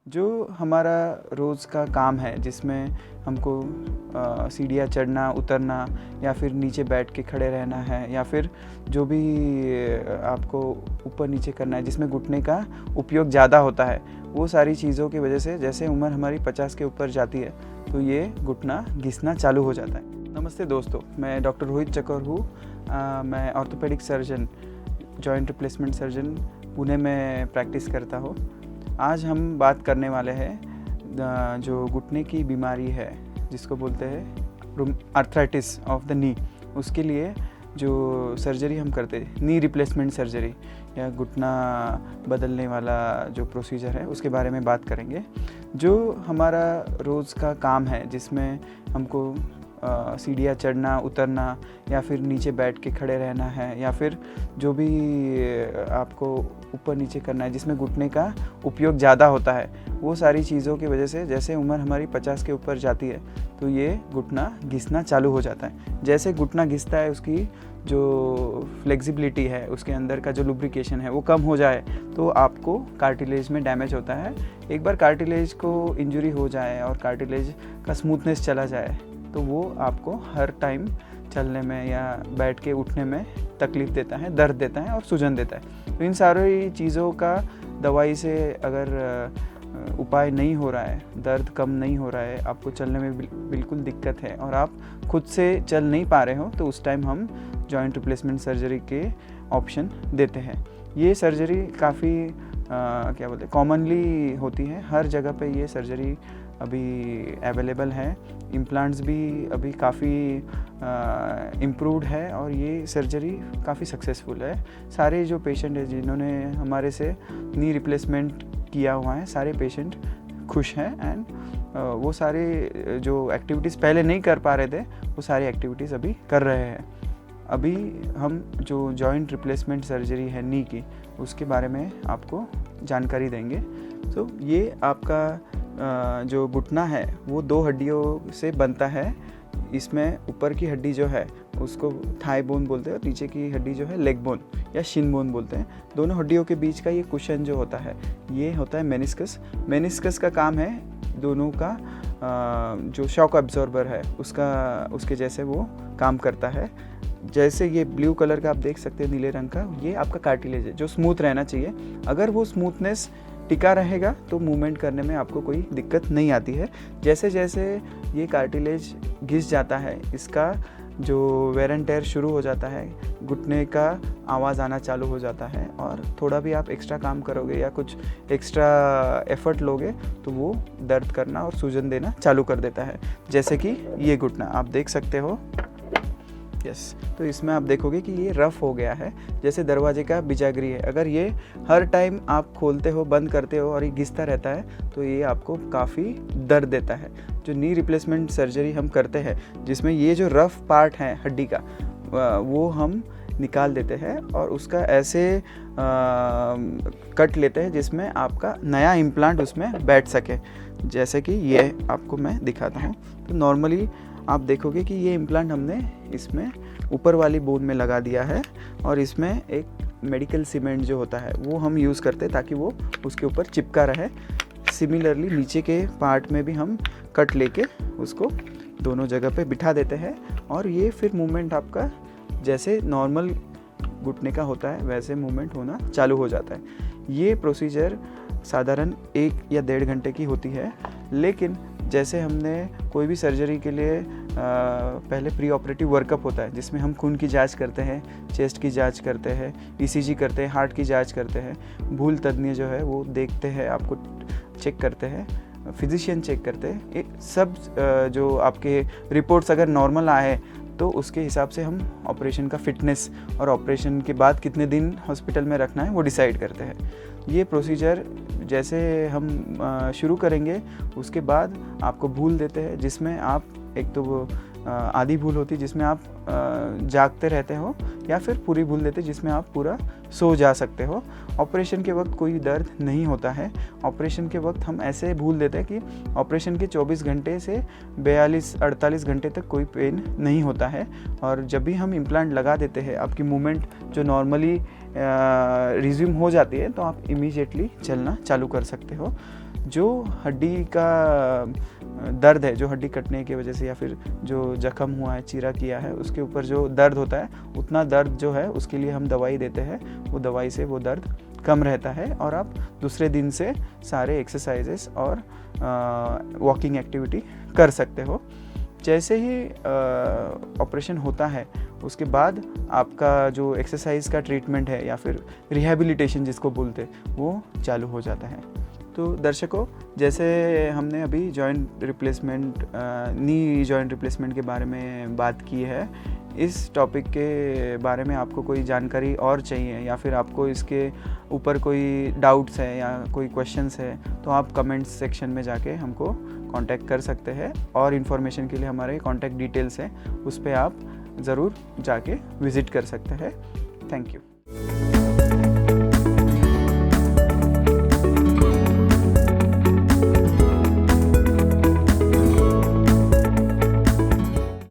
जो हमारा रोज़ का काम है जिसमें हमको सीढ़ियाँ चढ़ना उतरना या फिर नीचे बैठ के खड़े रहना है या फिर जो भी आपको ऊपर नीचे करना है जिसमें घुटने का उपयोग ज़्यादा होता है, वो सारी चीज़ों की वजह से जैसे उम्र हमारी 50 के ऊपर जाती है तो ये घुटना घिसना चालू हो जाता है। नमस्ते दोस्तों, मैं डॉक्टर रोहित चकर हूँ। मैं orthopaedic surgeon, joint replacement surgeon Pune में प्रैक्टिस करता हूँ। आज हम बात करने वाले हैं जो घुटने की बीमारी है जिसको बोलते हैं आर्थराइटिस ऑफ द नी। उसके लिए जो सर्जरी हम करते हैं, नी रिप्लेसमेंट सर्जरी या घुटना बदलने वाला जो प्रोसीजर है उसके बारे में बात करेंगे। जो हमारा रोज़ का काम है जिसमें हमको सीढ़ियाँ चढ़ना उतरना या फिर नीचे बैठ के खड़े रहना है या फिर जो भी आपको ऊपर नीचे करना है जिसमें घुटने का उपयोग ज़्यादा होता है, वो सारी चीज़ों की वजह से जैसे उम्र हमारी 50 के ऊपर जाती है तो ये घुटना घिसना चालू हो जाता है। जैसे घुटना घिसता है, उसकी जो फ्लेक्सिबिलिटी है, उसके अंदर का जो लुब्रिकेशन है वो कम हो जाए तो आपको कार्टिलेज में डैमेज होता है। एक बार कार्टिलेज को इंजरी हो जाए और कार्टिलेज का स्मूथनेस चला जाए तो वो आपको हर टाइम चलने में या बैठ के उठने में तकलीफ़ देता है, दर्द देता है और सूजन देता है। तो इन सारी चीज़ों का दवाई से अगर उपाय नहीं हो रहा है, दर्द कम नहीं हो रहा है, आपको चलने में बिल्कुल दिक्कत है और आप खुद से चल नहीं पा रहे हो, तो उस टाइम हम जॉइंट रिप्लेसमेंट सर्जरी के ऑप्शन देते हैं। ये सर्जरी काफ़ी क्या बोलते हैं कॉमनली होती है, हर जगह पे ये सर्जरी अभी अवेलेबल है। इम्प्लांट्स भी अभी काफ़ी इम्प्रूव्ड है और ये सर्जरी काफ़ी सक्सेसफुल है। सारे जो पेशेंट हैं जिन्होंने हमारे से नी रिप्लेसमेंट किया हुआ है, सारे पेशेंट खुश हैं एंड वो सारे जो एक्टिविटीज़ पहले नहीं कर पा रहे थे वो सारी एक्टिविटीज़ अभी कर रहे हैं। अभी हम जो जॉइंट रिप्लेसमेंट सर्जरी है नी की, उसके बारे में आपको जानकारी देंगे। तो ये आपका जो घुटना है वो 2 हड्डियों से बनता है। इसमें ऊपर की हड्डी जो है उसको थाई बोन बोलते हैं और नीचे की हड्डी जो है लेग बोन या शिन बोन बोलते हैं। दोनों हड्डियों के बीच का ये कुशन जो होता है ये होता है मेनिस्कस। मेनिस्कस का काम है दोनों का जो शॉक अब्जॉर्बर है उसके जैसे वो काम करता है। जैसे ये ब्लू कलर का आप देख सकते हैं, नीले रंग का, ये आपका कार्टिलेज है जो स्मूथ रहना चाहिए। अगर वो स्मूथनेस टिका रहेगा तो मूवमेंट करने में आपको कोई दिक्कत नहीं आती है। जैसे जैसे ये कार्टिलेज घिस जाता है, इसका जो वेयर एंड टेयर शुरू हो जाता है, घुटने का आवाज़ आना चालू हो जाता है और थोड़ा भी आप एक्स्ट्रा काम करोगे या कुछ एक्स्ट्रा एफर्ट लोगे तो वो दर्द करना और सूजन देना चालू कर देता है। जैसे कि ये घुटना आप देख सकते हो, यस। तो इसमें आप देखोगे कि ये रफ़ हो गया है, जैसे दरवाजे का बिजागरी है। अगर ये हर टाइम आप खोलते हो बंद करते हो और ये घिसता रहता है तो ये आपको काफ़ी दर्द देता है। जो नी रिप्लेसमेंट सर्जरी हम करते हैं जिसमें ये जो रफ़ पार्ट है हड्डी का वो हम निकाल देते हैं और उसका ऐसे कट लेते हैं जिसमें आपका नया इम्प्लांट उसमें बैठ सके। जैसे कि ये आपको मैं दिखाता हूँ। तो नॉर्मली आप देखोगे कि ये इम्प्लांट हमने इसमें ऊपर वाली बोन में लगा दिया है और इसमें एक मेडिकल सीमेंट जो होता है वो हम यूज़ करते हैं ताकि वो उसके ऊपर चिपका रहे। सिमिलरली नीचे के पार्ट में भी हम कट लेके उसको दोनों जगह पे बिठा देते हैं और ये फिर मूवमेंट आपका जैसे नॉर्मल घुटने का होता है वैसे मूवमेंट होना चालू हो जाता है। ये प्रोसीजर साधारण 1 या 1.5 घंटे की होती है, लेकिन जैसे हमने कोई भी सर्जरी के लिए पहले प्री ऑपरेटिव वर्कअप होता है जिसमें हम खून की जांच करते हैं, चेस्ट की जांच करते हैं, ईसीजी करते हैं, हार्ट की जांच करते हैं, भूल तज्ञ जो है वो देखते हैं, आपको चेक करते हैं, फिजिशियन चेक करते हैं। ये सब जो आपके रिपोर्ट्स अगर नॉर्मल आए तो उसके हिसाब से हम ऑपरेशन का फिटनेस और ऑपरेशन के बाद कितने दिन हॉस्पिटल में रखना है वो डिसाइड करते हैं। ये प्रोसीजर जैसे हम शुरू करेंगे उसके बाद आपको भूल देते हैं जिसमें आप एक तो आधी भूल होती है जिसमें आप जागते रहते हो या फिर पूरी भूल देते जिसमें आप पूरा सो जा सकते हो। ऑपरेशन के वक्त कोई दर्द नहीं होता है। ऑपरेशन के वक्त हम ऐसे भूल देते हैं कि ऑपरेशन के 24 घंटे से 42-48 घंटे तक कोई पेन नहीं होता है और जब भी हम इम्प्लांट लगा देते हैं आपकी मूवमेंट जो नॉर्मली रिज्यूम हो जाती है तो आप इमीडिएटली चलना चालू कर सकते हो। जो हड्डी का दर्द है, जो हड्डी कटने की वजह से या फिर जो जख्म हुआ है, चीरा किया है, उसके ऊपर जो दर्द होता है, उतना दर्द जो है उसके लिए हम दवाई देते हैं। वो दवाई से वो दर्द कम रहता है और आप दूसरे दिन से सारे एक्सरसाइजेस और वॉकिंग एक्टिविटी कर सकते हो। जैसे ही ऑपरेशन होता है उसके बाद आपका जो एक्सरसाइज का ट्रीटमेंट है या फिर रिहैबिलिटेशन जिसको बोलते हैं, वो चालू हो जाता है। तो दर्शकों, जैसे हमने अभी joint replacement, knee joint replacement के बारे में बात की है, इस टॉपिक के बारे में आपको कोई जानकारी और चाहिए या फिर आपको इसके ऊपर कोई डाउट्स है या कोई क्वेश्चंस है, तो आप कमेंट्स सेक्शन में जाके हमको कांटेक्ट कर सकते हैं। और इन्फॉर्मेशन के लिए हमारे कांटेक्ट डिटेल्स हैं, उस पर आप ज़रूर जाके विज़िट कर सकते हैं। Thank you.